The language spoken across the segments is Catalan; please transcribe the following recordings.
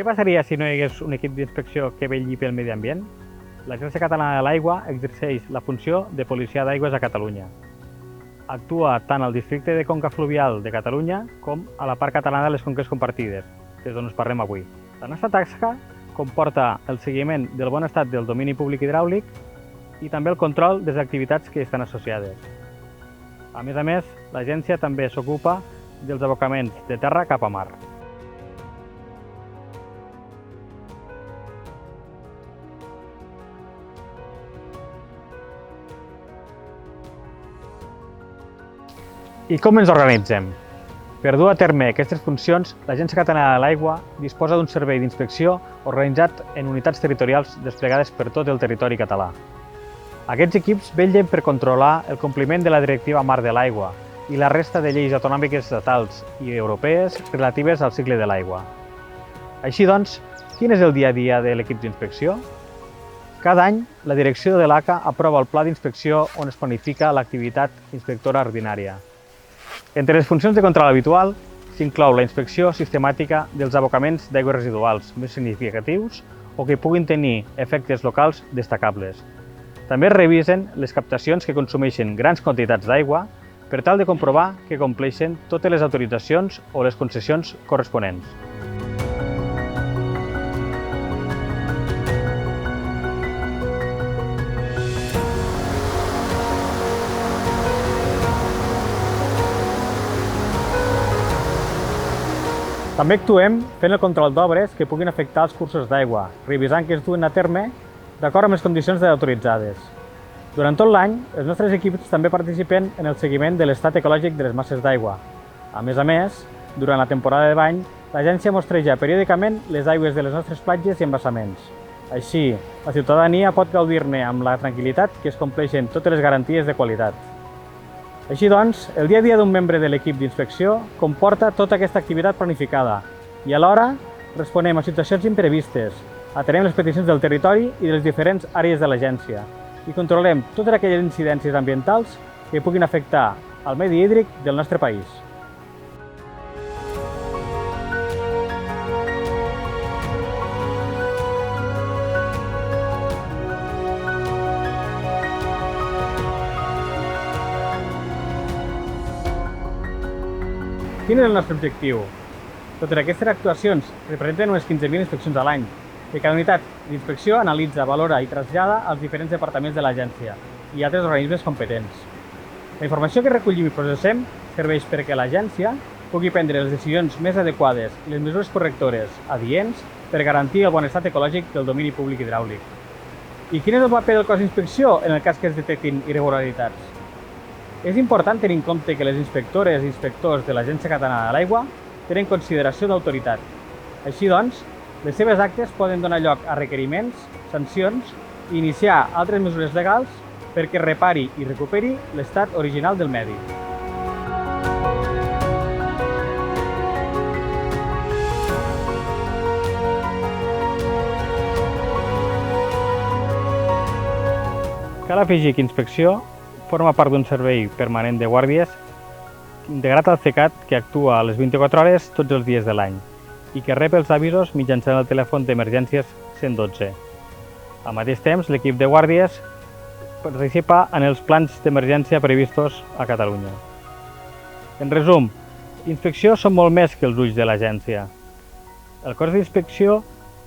Què passaria si no hi hagués un equip d'inspecció que vetlli pel medi ambient? L'Agència Catalana de l'Aigua exerceix la funció de policia d'aigües a Catalunya. Actua tant al districte de conca fluvial de Catalunya com a la part catalana de les conques compartides, que és d'on us parlem avui. La nostra tasca comporta el seguiment del bon estat del domini públic hidràulic i també el control de les activitats que hi estan associades. A més, l'agència també s'ocupa dels abocaments de terra cap a mar. I com ens organitzem? Per dur a terme aquestes funcions, l'Agència Catalana de l'Aigua disposa d'un servei d'inspecció organitzat en unitats territorials desplegades per tot el territori català. Aquests equips vetllen per controlar el compliment de la Directiva Marc de l'Aigua i la resta de lleis autonòmiques estatals i europees relatives al cicle de l'aigua. Així doncs, quin és el dia a dia de l'equip d'inspecció? Cada any, la direcció de l'ACA aprova el pla d'inspecció on es planifica l'activitat inspectora ordinària. Entre les funcions de control habitual s'inclou la inspecció sistemàtica dels abocaments d'aigües residuals més significatius o que puguin tenir efectes locals destacables. També es revisen les captacions que consumeixen grans quantitats d'aigua per tal de comprovar que compleixen totes les autoritzacions o les concessions corresponents. També actuem fent el control d'obres que puguin afectar els cursos d'aigua, revisant que es duen a terme d'acord amb les condicions autoritzades. Durant tot l'any, els nostres equips també participen en el seguiment de l'estat ecològic de les masses d'aigua. A més, durant la temporada de bany, l'agència mostreja periòdicament les aigües de les nostres platges i embassaments. Així, la ciutadania pot gaudir-ne amb la tranquil·litat que es compleixen totes les garanties de qualitat. Així doncs, el dia a dia d'un membre de l'equip d'inspecció comporta tota aquesta activitat planificada i alhora responem a situacions imprevistes, atenem les peticions del territori i de les diferents àrees de l'agència i controlem totes aquelles incidències ambientals que puguin afectar el medi hídric del nostre país. Quin és el nostre objectiu? Totes aquestes actuacions representen unes 15.000 inspeccions a l'any, que cada unitat d'inspecció analitza, valora i trasllada als diferents departaments de l'agència i altres organismes competents. La informació que recollim i processem serveix perquè l'agència pugui prendre les decisions més adequades i les mesures correctores adients per garantir el bon estat ecològic del domini públic hidràulic. I quin és el paper del cos d'inspecció en el cas que es detectin irregularitats? És important tenir en compte que les inspectores i inspectors de l'Agència Catalana de l'Aigua tenen consideració d'autoritat. Així doncs, les seves actes poden donar lloc a requeriments, sancions i iniciar altres mesures legals perquè repari i recuperi l'estat original del medi. Cal afegir que inspecció forma part d'un servei permanent de guàrdies integrat al CECAT que actua a les 24 hores tots els dies de l'any i que rep els avisos mitjançant el telèfon d'emergències 112. Al mateix temps, l'equip de guàrdies participa en els plans d'emergència previstos a Catalunya. En resum, inspecció són molt més que els ulls de l'agència. El cos d'inspecció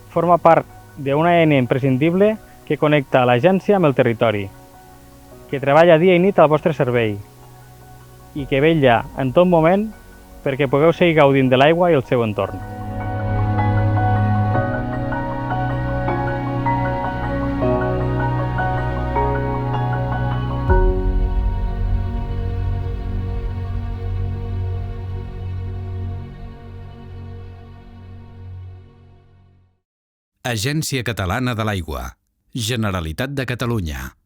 forma part d'una eina imprescindible que connecta l'agència amb el territori, que treballa dia i nit al vostre servei i que vetlla en tot moment perquè pugueu seguir gaudint de l'aigua i el seu entorn. Agència Catalana de l'Aigua. Generalitat de Catalunya.